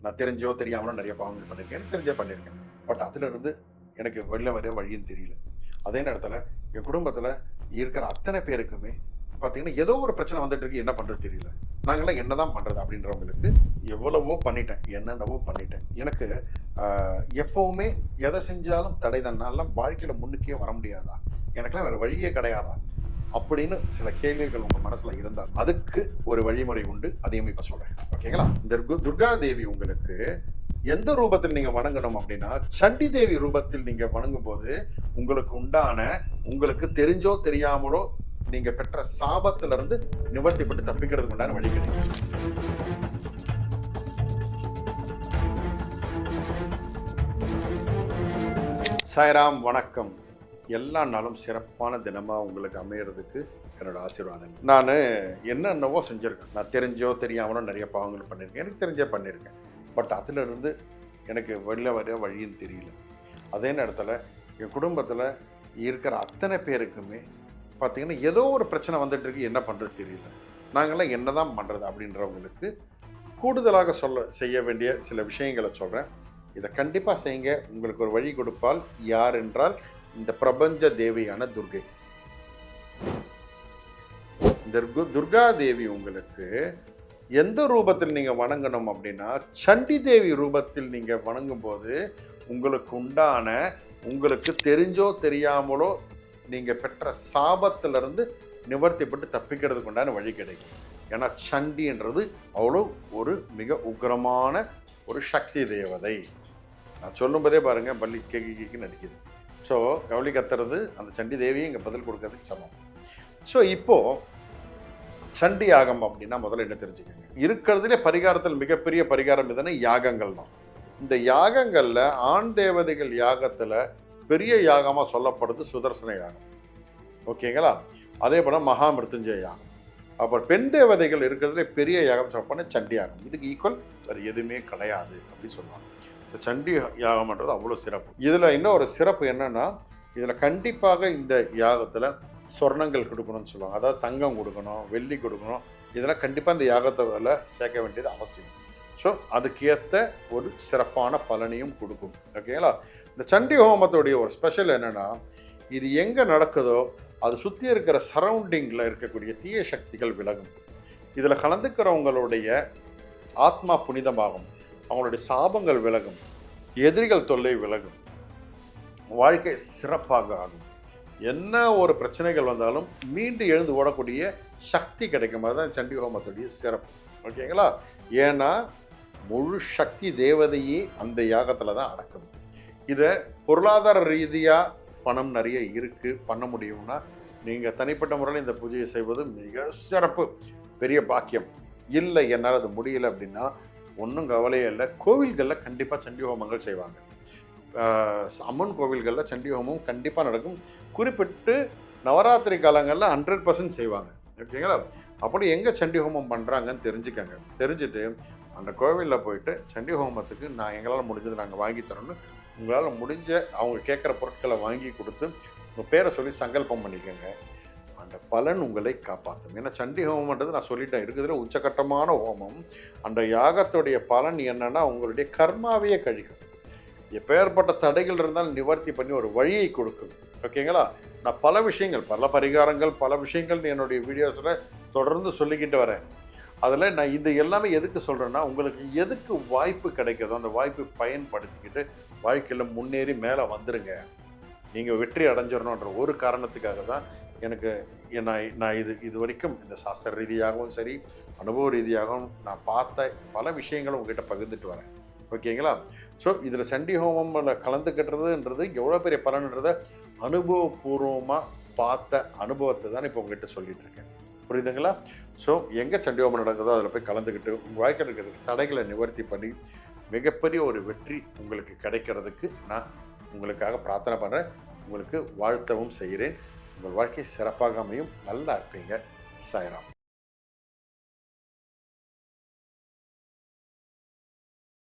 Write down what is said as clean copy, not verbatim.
நான் தெரிஞ்சோ தெரியாமலோ நிறைய பாவங்கள் பண்ணியிருக்கேன். எனக்கு தெரிஞ்சே பண்ணியிருக்கேன். பட் அதிலிருந்து எனக்கு வெளில வர வழியும் தெரியல. அதே நேரத்தில என் குடும்பத்தில இருக்கிற அத்தனை பேருக்குமே பார்த்தீங்கன்னா, ஏதோ ஒரு பிரச்சனை வந்துட்டு இருக்கு. என்ன பண்றது தெரியல. நாங்கலாம் என்னதான் பண்றது அப்படின்றவங்களுக்கு எவ்வளவோ பண்ணிட்டேன். என்னென்னவோ பண்ணிட்டேன். எனக்கு எப்பவுமே எத செஞ்சாலும் தடை தான். நான்லாம் வாழ்க்கையில முன்னுக்கே வர முடியாதா? எனக்கெல்லாம் வேற வழியே கிடையாதா? அப்படின்னு சில கேள்விகள் உங்க மனசுல இருந்தால் அதுக்கு ஒரு வழிமுறை உண்டு. அதையும் இப்ப சொல்றேன். ஓகேங்களா? இந்த துர்கா தேவி உங்களுக்கு எந்த ரூபத்தில் நீங்க வணங்கணும் அப்படின்னா, சண்டி தேவி ரூபத்தில் நீங்க வணங்கும் போது உங்களுக்கு உண்டான உங்களுக்கு தெரிஞ்சோ தெரியாமலோ நீங்க பெற்ற சாபத்துல இருந்து நிவர்த்திப்பட்டு தப்பிக்கிறதுக்கு உண்டான வழி கிடைக்கும். சாய்ராம், வணக்கம். எல்லா நாளும் சிறப்பான தினமாக உங்களுக்கு அமையறதுக்கு என்னோட ஆசீர்வாதம். நான் என்னென்னவோ செஞ்சுருக்கேன். நான் தெரிஞ்சோ தெரியாமலோ நிறைய பாவங்கள் பண்ணியிருக்கேன். எனக்கு தெரிஞ்சே பண்ணியிருக்கேன். பட் அதிலிருந்து எனக்கு வெளில வர வழியும் தெரியல. அதே நேரத்தில் என் குடும்பத்தில் இருக்கிற அத்தனை பேருக்குமே பார்த்திங்கன்னா, ஏதோ ஒரு பிரச்சனை வந்துட்டு இருக்கு. என்ன பண்ணுறது தெரியல. நாங்களாம் என்ன தான் பண்ணுறது அப்படின்றவங்களுக்கு கூடுதலாக செய்ய வேண்டிய சில விஷயங்களை சொல்கிறேன். இதை கண்டிப்பாக செய்யுங்க. உங்களுக்கு ஒரு வழி கொடுப்பால். யார் என்றால் இந்த பிரபஞ்ச தேவியான துர்கை. இந்த துர்கா தேவி உங்களுக்கு எந்த ரூபத்தில் நீங்க வணங்கணும் அப்படின்னா, சண்டி தேவி ரூபத்தில் நீங்க வணங்கும் போது உங்களுக்கு உண்டான உங்களுக்கு தெரிஞ்சோ தெரியாமலோ நீங்க பெற்ற சாபத்திலிருந்து நிவர்த்திப்பட்டு தப்பிக்கிறதுக்கு உண்டான வழி கிடைக்கும். ஏன்னா சண்டின்றது அவ்வளோ ஒரு மிக உக்கிரமான ஒரு சக்தி தேவதை. நான் சொல்லும்போதே பாருங்க, பள்ளி கேக்கு நடிக்குது. ஸோ கவலி கத்துறது அந்த சண்டி தேவியை இங்கே பதில் கொடுக்கறதுக்கு சமம். ஸோ இப்போது சண்டி யாகம் அப்படின்னா முதல்ல என்ன தெரிஞ்சுக்கோங்க. இருக்கிறதுலே பரிகாரத்தில் மிகப்பெரிய பரிகாரம் எதுனா யாகங்கள் தான். இந்த யாகங்களில் ஆண் தேவதைகள் யாகத்தில் பெரிய யாகமாக சொல்லப்படுது சுதர்சன யாகம். ஓகேங்களா? அதே போல் மகா மிருத்யுஞ்சய யாகம். அப்புறம் பெண் தேவதைகள் இருக்கிறதுலே பெரிய யாகம் சொல்லப்போனா சண்டி யாகம். இதுக்கு ஈக்குவல் வேறு எதுவுமே கிடையாது அப்படின்னு சொல்லுவாங்க. ஸோ சண்டி யாகம்ன்றது அவ்வளோ சிறப்பு. இதில் இன்னும் ஒரு சிறப்பு என்னென்னா, இதில் கண்டிப்பாக இந்த யாகத்தில் சொர்ணங்கள் கொடுக்கணும்னு சொல்லுவாங்க. அதாவது தங்கம் கொடுக்கணும், வெள்ளி கொடுக்கணும். இதெல்லாம் கண்டிப்பாக இந்த யாகத்தை சேர்க்க வேண்டியது அவசியம். ஸோ அதுக்கேற்ற ஒரு சிறப்பான பலனையும் கொடுக்கும். ஓகேங்களா? இந்த சண்டி ஹோமத்துடைய ஒரு ஸ்பெஷல் என்னென்னா, இது எங்கே நடக்குதோ அது சுற்றி இருக்கிற சரௌண்டிங்கில் இருக்கக்கூடிய தீய சக்திகள் விலகும். இதில் கலந்துக்கிறவங்களுடைய ஆத்மா புனிதமாகும். அவங்களுடைய சாபங்கள் விலகும், எதிரிகள் தொல்லை விலகும், வாழ்க்கை சிறப்பாக ஆகும். என்ன ஒரு பிரச்சனைகள் வந்தாலும் மீண்டு எழுந்து ஓடக்கூடிய சக்தி கிடைக்கும். அதுதான் சண்டி ஹோமத்துடைய சிறப்பு. ஓகேங்களா? ஏன்னா முழு சக்தி தேவதையே அந்த யாகத்தில் தான் அடக்கும். இதை பொருளாதார ரீதியாக பணம் நிறைய இருக்குது, பண்ண முடியும்னா நீங்கள் தனிப்பட்ட முறையில் இந்த பூஜையை செய்வது மிக சிறப்பு, பெரிய பாக்கியம். இல்லை என்னால் அது முடியலை அப்படின்னா ஒன்றும் கவலையே இல்லை. கோவில்களில் கண்டிப்பாக சண்டி ஹோமங்கள் செய்வாங்க. அம்மன் கோவில்களில் சண்டி ஹோமம் கண்டிப்பாக நடக்கும். குறிப்பிட்டு நவராத்திரி காலங்களில் 100% செய்வாங்க. ஓகேங்களா? அப்படி எங்கே சண்டி ஹோமம் பண்ணுறாங்கன்னு தெரிஞ்சுக்கங்க. தெரிஞ்சுட்டு அந்த கோவிலில் போயிட்டு சண்டி ஹோமத்துக்கு எங்களால் முடிஞ்சது நாங்கள் வாங்கி தரோன்னு உங்களால் முடிஞ்ச அவங்க கேட்குற பொருட்களை வாங்கி கொடுத்து உங்கள் பேரை சொல்லி சங்கல்பம் பண்ணிக்கோங்க. அந்த பலன் உங்களை காப்பாற்றும். ஏன்னா சண்டி ஹோமன்றது நான் சொல்லிட்டேன், இருக்குதுல உச்சகட்டமான ஹோமம். அந்த யாகத்துடைய பலன் என்னன்னா உங்களுடைய கர்மாவையே கழிக்கும். எப்பேற்பட்ட தடைகள் இருந்தாலும் நிவர்த்தி பண்ணி ஒரு வழியை கொடுக்கும். ஓகேங்களா? நான் பல விஷயங்கள், பல பரிகாரங்கள், பல விஷயங்கள் என்னுடைய வீடியோஸில் தொடர்ந்து சொல்லிக்கிட்டு வரேன். அதில் நான் இது எல்லாமே எதுக்கு சொல்கிறேன்னா, உங்களுக்கு எதுக்கு வாய்ப்பு கிடைக்குதோ அந்த வாய்ப்பை பயன்படுத்திக்கிட்டு வாழ்க்கையில் முன்னேறி மேலே வந்துடுங்க. நீங்கள் வெற்றி அடைஞ்சிடணுன்ற ஒரு காரணத்துக்காக தான் எனக்கு நான் இது வரைக்கும் இந்த சாஸ்திர ரீதியாகவும் சரி, அனுபவ ரீதியாகவும் நான் பார்த்த பல விஷயங்களும் உங்ககிட்ட பகிர்ந்துட்டு வரேன். ஓகேங்களா? ஸோ இதில் சண்டி ஹோமமில் கலந்துக்கிட்டுறதுன்றது எவ்வளோ பெரிய பலன்றதை அனுபவபூர்வமாக பார்த்த அனுபவத்தை தான் இப்போ உங்ககிட்ட சொல்லிட்டு இருக்கேன். புரியுதுங்களா? ஸோ எங்கே சண்டி ஹோமம் நடக்குதோ அதில் போய் கலந்துக்கிட்டு உங்கள் வாழ்க்கையில் இருக்கிற தடைகளை நிவர்த்தி பண்ணி மிகப்பெரிய ஒரு வெற்றி உங்களுக்கு கிடைக்கிறதுக்கு நான் உங்களுக்காக பிரார்த்தனை பண்ணுறேன். உங்களுக்கு வாழ்த்தவும் செய்கிறேன். உங்கள் வாழ்க்கை சிறப்பாக அமையும். நல்லா இருப்பீங்க. சாய்ராம்.